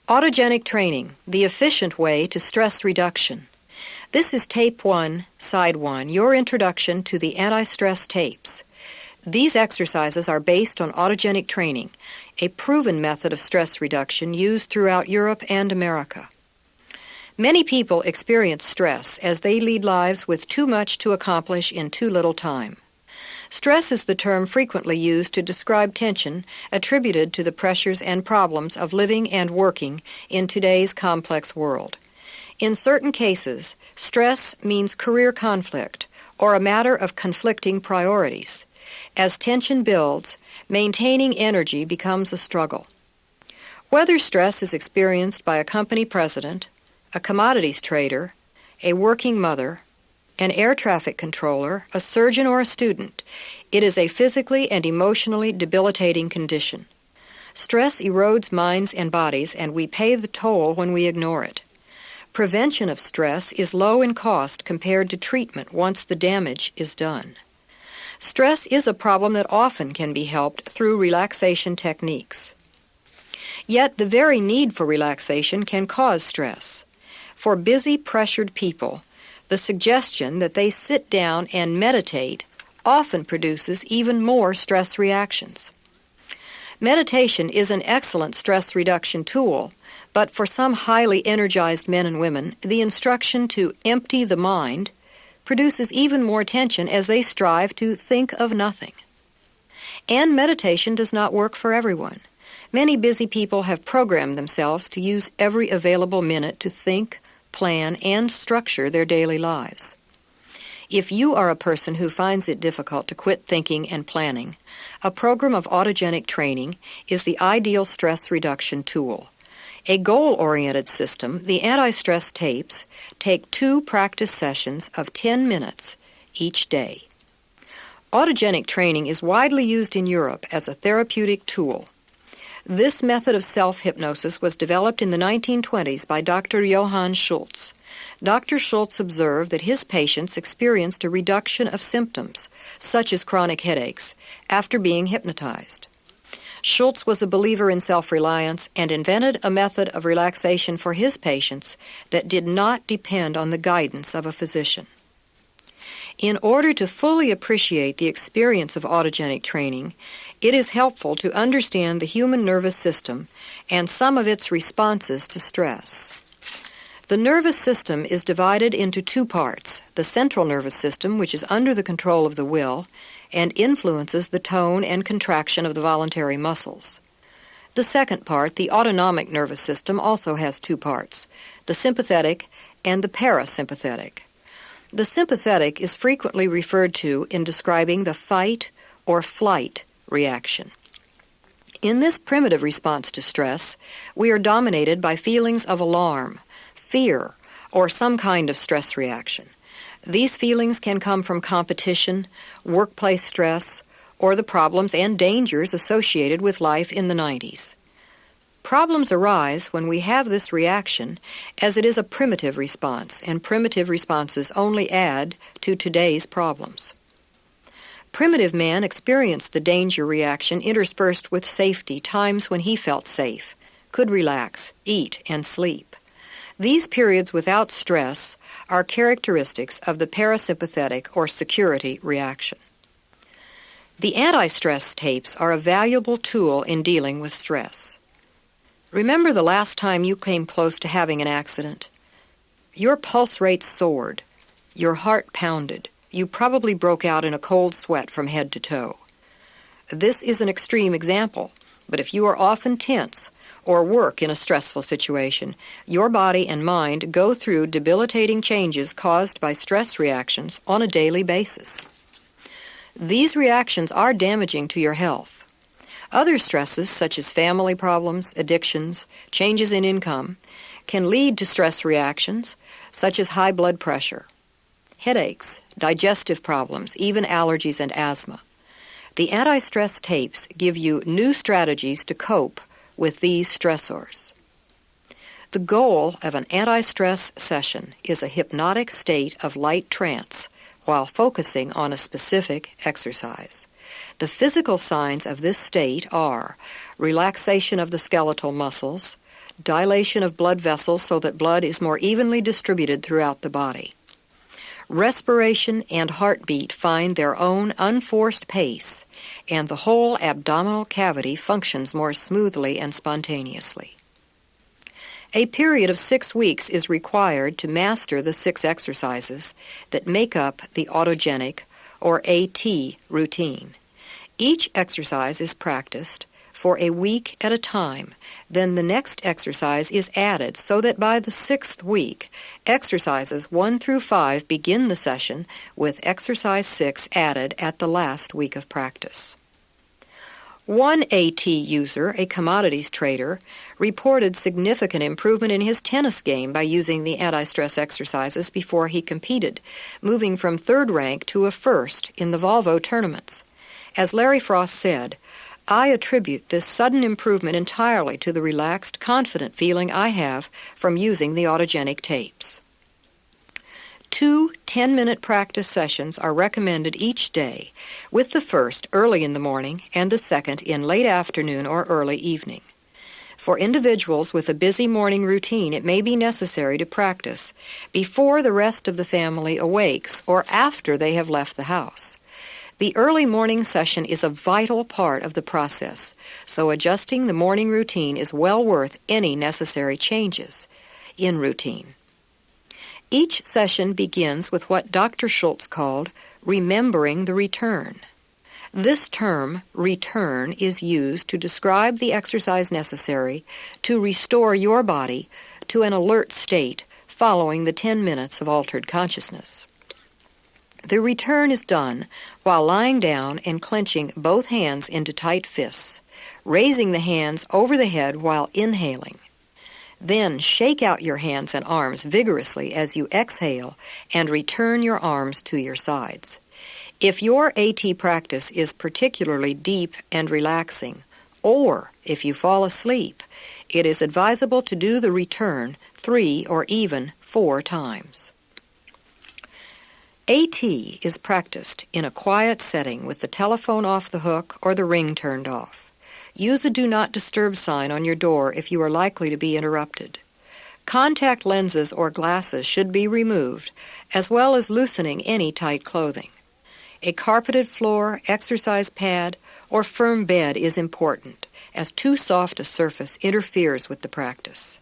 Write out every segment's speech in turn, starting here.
Autogenic training, the efficient way to stress reduction. This is Tape 1, Side 1, your introduction to the anti-stress tapes. These exercises are based on autogenic training, a proven method of stress reduction used throughout Europe and America. Many people experience stress as they lead lives with too much to accomplish in too little time. Stress is the term frequently used to describe tension attributed to the pressures and problems of living and working in today's complex world. In certain cases, stress means career conflict or a matter of conflicting priorities. As tension builds, maintaining energy becomes a struggle. Whether stress is experienced by a company president, a commodities trader, a working mother, an air traffic controller, a surgeon, or a student, it is a physically and emotionally debilitating condition. Stress erodes minds and bodies, and we pay the toll when we ignore it. Prevention of stress is low in cost compared to treatment once the damage is done. Stress is a problem that often can be helped through relaxation techniques. Yet the very need for relaxation can cause stress. For busy, pressured people, the suggestion that they sit down and meditate often produces even more stress reactions. Meditation is an excellent stress reduction tool, but for some highly energized men and women, the instruction to empty the mind produces even more tension as they strive to think of nothing. And meditation does not work for everyone. Many busy people have programmed themselves to use every available minute to think, plan, and structure their daily lives. If you are a person who finds it difficult to quit thinking and planning, a program of autogenic training is the ideal stress reduction tool. A goal-oriented system, the anti-stress tapes take 2 practice sessions of 10 minutes each day. Autogenic training is widely used in Europe as a therapeutic tool. This method of self-hypnosis was developed in the 1920s by Dr. Johann Schultz. Dr. Schultz observed that his patients experienced a reduction of symptoms, such as chronic headaches, after being hypnotized. Schultz was a believer in self-reliance and invented a method of relaxation for his patients that did not depend on the guidance of a physician. In order to fully appreciate the experience of autogenic training, it is helpful to understand the human nervous system and some of its responses to stress. The nervous system is divided into 2 parts, the central nervous system, which is under the control of the will and influences the tone and contraction of the voluntary muscles. The second part, the autonomic nervous system, also has 2 parts, the sympathetic and the parasympathetic. The sympathetic is frequently referred to in describing the fight or flight reaction. In this primitive response to stress, we are dominated by feelings of alarm, fear, or some kind of stress reaction. These feelings can come from competition, workplace stress, or the problems and dangers associated with life in the 90s. Problems arise when we have this reaction, as it is a primitive response, and primitive responses only add to today's problems. Primitive man experienced the danger reaction interspersed with safety, times when he felt safe, could relax, eat, and sleep. These periods without stress are characteristics of the parasympathetic or security reaction. The anti-stress tapes are a valuable tool in dealing with stress. Remember the last time you came close to having an accident? Your pulse rate soared, your heart pounded, you probably broke out in a cold sweat from head to toe. This is an extreme example, but if you are often tense or work in a stressful situation, your body and mind go through debilitating changes caused by stress reactions on a daily basis. These reactions are damaging to your health. Other stresses, such as family problems, addictions, changes in income, can lead to stress reactions, such as high blood pressure, headaches, digestive problems, even allergies and asthma. The anti-stress tapes give you new strategies to cope with these stressors. The goal of an anti-stress session is a hypnotic state of light trance while focusing on a specific exercise. The physical signs of this state are relaxation of the skeletal muscles, dilation of blood vessels so that blood is more evenly distributed throughout the body. Respiration and heartbeat find their own unforced pace, and the whole abdominal cavity functions more smoothly and spontaneously. A period of 6 weeks is required to master the 6 exercises that make up the autogenic, or AT, routine. Each exercise is practiced for a week at a time. Then the next exercise is added so that by the 6th week, exercises 1 through 5 begin the session with exercise 6 added at the last week of practice. One AT user, a commodities trader, reported significant improvement in his tennis game by using the anti-stress exercises before he competed, moving from 3rd rank to a 1st in the Volvo tournaments. As Larry Frost said, "I attribute this sudden improvement entirely to the relaxed, confident feeling I have from using the autogenic tapes." 2 10-minute practice sessions are recommended each day, with the first early in the morning and the second in late afternoon or early evening. For individuals with a busy morning routine, it may be necessary to practice before the rest of the family awakes or after they have left the house. The early morning session is a vital part of the process, so adjusting the morning routine is well worth any necessary changes in routine. Each session begins with what Dr. Schultz called remembering the return. This term, return, is used to describe the exercise necessary to restore your body to an alert state following the 10 minutes of altered consciousness. The return is done while lying down and clenching both hands into tight fists, raising the hands over the head while inhaling. Then shake out your hands and arms vigorously as you exhale and return your arms to your sides. If your AT practice is particularly deep and relaxing, or if you fall asleep, it is advisable to do the return 3 or even 4 times. AT is practiced in a quiet setting with the telephone off the hook or the ring turned off. Use a Do Not Disturb sign on your door if you are likely to be interrupted. Contact lenses or glasses should be removed, as well as loosening any tight clothing. A carpeted floor, exercise pad, or firm bed is important, as too soft a surface interferes with the practice.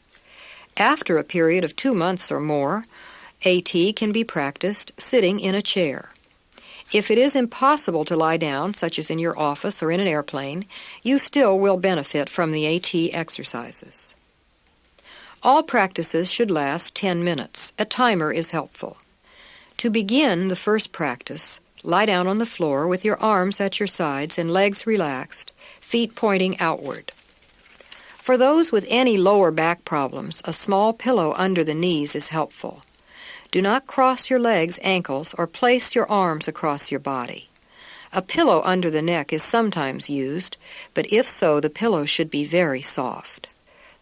After a period of 2 months or more, AT can be practiced sitting in a chair. If it is impossible to lie down, such as in your office or in an airplane, you still will benefit from the AT exercises. All practices should last 10 minutes. A timer is helpful. To begin the first practice, lie down on the floor with your arms at your sides and legs relaxed, feet pointing outward. For those with any lower back problems, a small pillow under the knees is helpful. Do not cross your legs, ankles, or place your arms across your body. A pillow under the neck is sometimes used, but if so, the pillow should be very soft.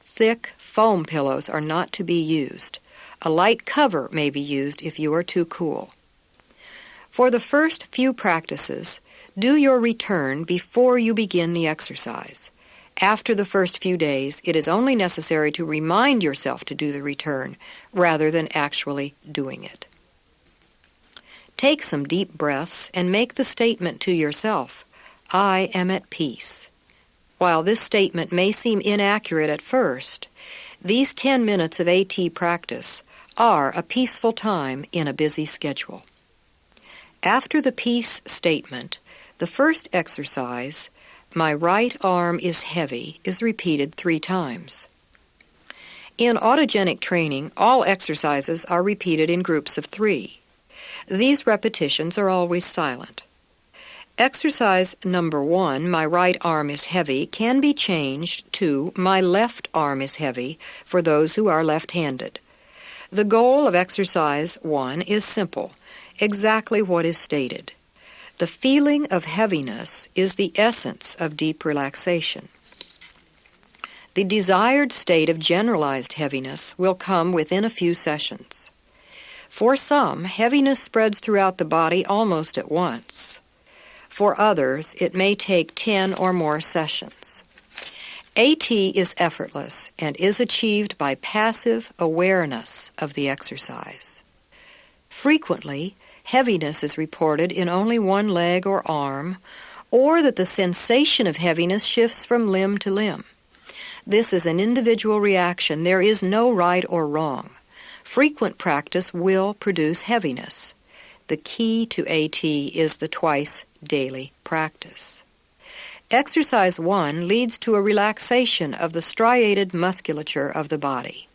Thick foam pillows are not to be used. A light cover may be used if you are too cool. For the first few practices, do your return before you begin the exercise. After the first few days, it is only necessary to remind yourself to do the return rather than actually doing it. Take some deep breaths and make the statement to yourself, "I am at peace." While this statement may seem inaccurate at first, these 10 minutes of AT practice are a peaceful time in a busy schedule. After the peace statement, the first exercise, "My right arm is heavy," is repeated 3 times. In autogenic training, all exercises are repeated in groups of 3. These repetitions are always silent. Exercise number 1, "My right arm is heavy," can be changed to "My left arm is heavy" for those who are left-handed. The goal of exercise 1 is simple, exactly what is stated. The feeling of heaviness is the essence of deep relaxation. The desired state of generalized heaviness will come within a few sessions. For some, heaviness spreads throughout the body almost at once. For others, it may take 10 or more sessions. AT is effortless and is achieved by passive awareness of the exercise. Frequently, heaviness is reported in only one leg or arm, or that the sensation of heaviness shifts from limb to limb. This is an individual reaction. There is no right or wrong. Frequent practice will produce heaviness. The key to AT is the twice daily practice. Exercise 1 leads to a relaxation of the striated musculature of the body.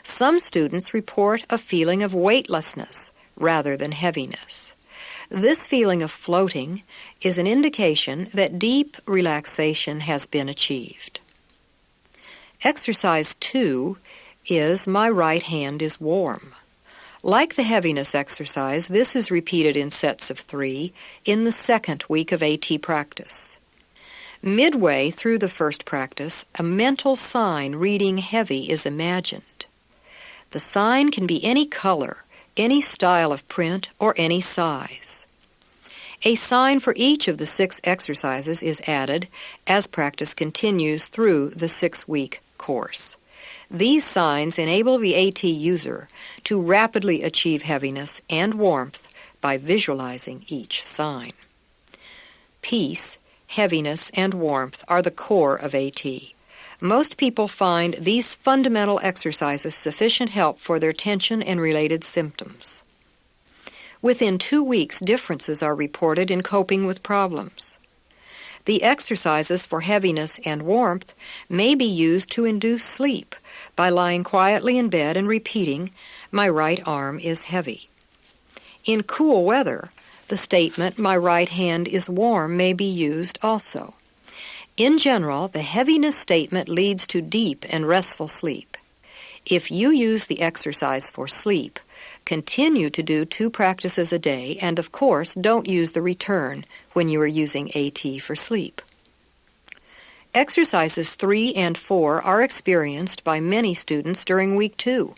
Some students report a feeling of weightlessness rather than heaviness. This feeling of floating is an indication that deep relaxation has been achieved. Exercise 2 is my right hand is warm. Like the heaviness exercise, this is repeated in sets of 3 in the second week of AT practice. Midway through the first practice, a mental sign reading heavy is imagined. The sign can be any color, any style of print, or any size. A sign for each of the 6 exercises is added as practice continues through the 6-week course. These signs enable the AT user to rapidly achieve heaviness and warmth by visualizing each sign. Peace, heaviness, and warmth are the core of AT. Most people find these fundamental exercises sufficient help for their tension and related symptoms. Within 2 weeks, differences are reported in coping with problems. The exercises for heaviness and warmth may be used to induce sleep by lying quietly in bed and repeating, "My right arm is heavy." In cool weather, the statement, "My right hand is warm," may be used also. In general, the heaviness statement leads to deep and restful sleep. If you use the exercise for sleep, continue to do 2 practices a day, and of course, don't use the return when you are using AT for sleep. Exercises 3 and 4 are experienced by many students during week 2.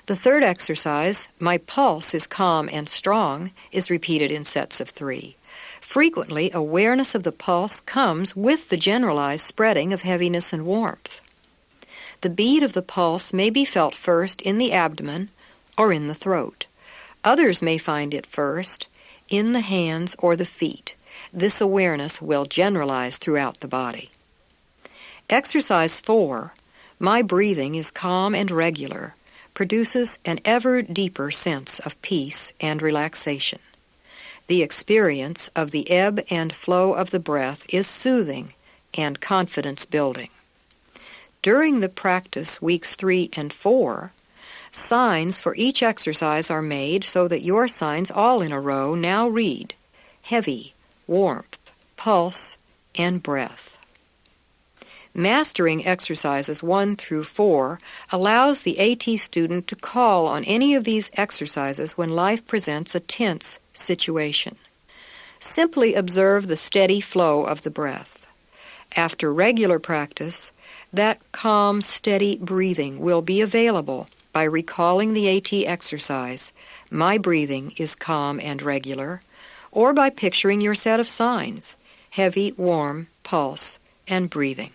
The third exercise, "My pulse is calm and strong," is repeated in sets of 3. Frequently, awareness of the pulse comes with the generalized spreading of heaviness and warmth. The beat of the pulse may be felt first in the abdomen or in the throat. Others may find it first in the hands or the feet. This awareness will generalize throughout the body. Exercise 4, "My breathing is calm and regular," produces an ever deeper sense of peace and relaxation. The experience of the ebb and flow of the breath is soothing and confidence-building. During the practice weeks 3 and 4, signs for each exercise are made so that your signs all in a row now read heavy, warmth, pulse, and breath. Mastering exercises 1 through 4 allows the AT student to call on any of these exercises when life presents a tense situation. Simply observe the steady flow of the breath. After regular practice, that calm, steady breathing will be available by recalling the AT exercise, "My breathing is calm and regular," or by picturing your set of signs, heavy, warm, pulse, and breathing.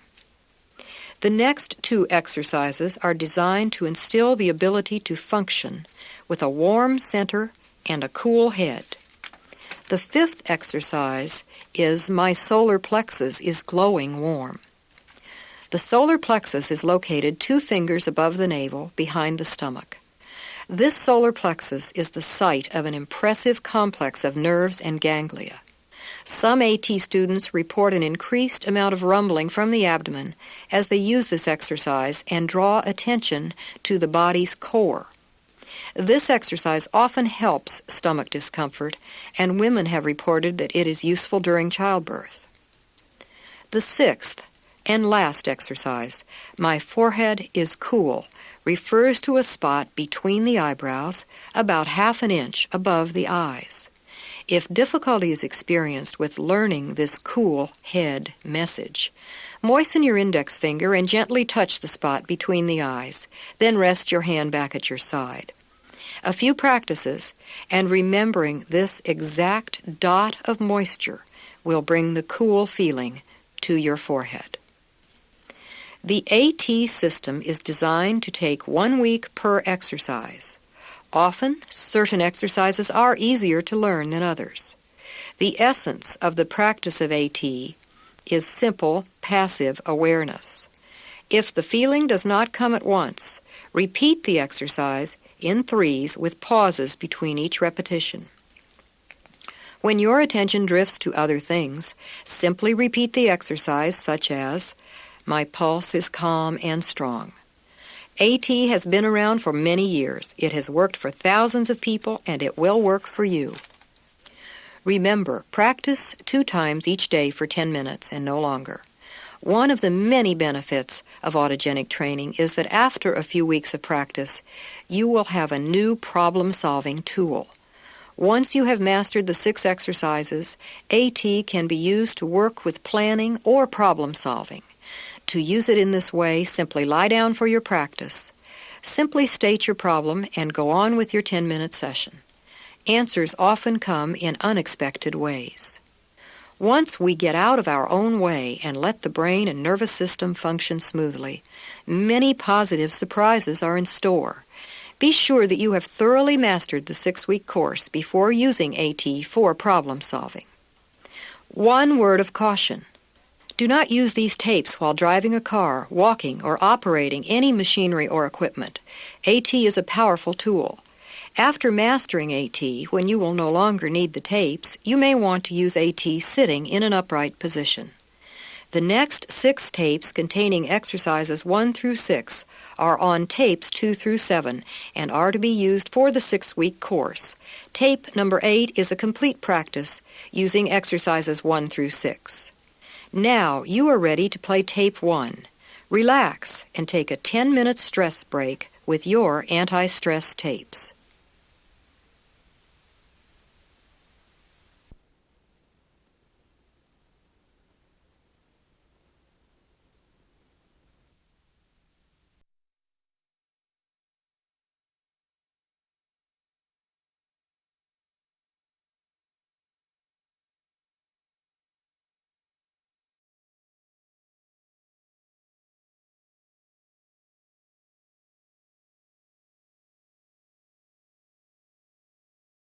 The next 2 exercises are designed to instill the ability to function with a warm center and a cool head. The 5th exercise is "My solar plexus is glowing warm." The solar plexus is located 2 fingers above the navel, behind the stomach. This solar plexus is the site of an impressive complex of nerves and ganglia. Some AT students report an increased amount of rumbling from the abdomen as they use this exercise and draw attention to the body's core. This exercise often helps stomach discomfort, and women have reported that it is useful during childbirth. The 6th and last exercise, "My forehead is cool," refers to a spot between the eyebrows, about half an inch above the eyes. If difficulty is experienced with learning this cool head message, moisten your index finger and gently touch the spot between the eyes. Then rest your hand back at your side. A few practices, and remembering this exact dot of moisture will bring the cool feeling to your forehead. The AT system is designed to take 1 week per exercise. Often, certain exercises are easier to learn than others. The essence of the practice of AT is simple, passive awareness. If the feeling does not come at once, repeat the exercise in threes with pauses between each repetition. When your attention drifts to other things, simply repeat the exercise such as, "My pulse is calm and strong." AT has been around for many years. It has worked for thousands of people, and it will work for you. Remember, practice 2 times each day for 10 minutes and no longer. One of the many benefits of autogenic training is that after a few weeks of practice, you will have a new problem-solving tool. Once you have mastered the 6 exercises, AT can be used to work with planning or problem-solving. To use it in this way, simply lie down for your practice. Simply state your problem and go on with your 10-minute session. Answers often come in unexpected ways. Once we get out of our own way and let the brain and nervous system function smoothly, many positive surprises are in store. Be sure that you have thoroughly mastered the 6-week course before using AT for problem solving. One word of caution. Do not use these tapes while driving a car, walking, or operating any machinery or equipment. AT is a powerful tool. After mastering AT, when you will no longer need the tapes, you may want to use AT sitting in an upright position. The next 6 tapes containing exercises 1 through 6 are on tapes 2 through 7 and are to be used for the 6-week course. Tape number 8 is a complete practice using exercises 1 through 6. Now you are ready to play tape 1. Relax and take a 10-minute stress break with your anti-stress tapes.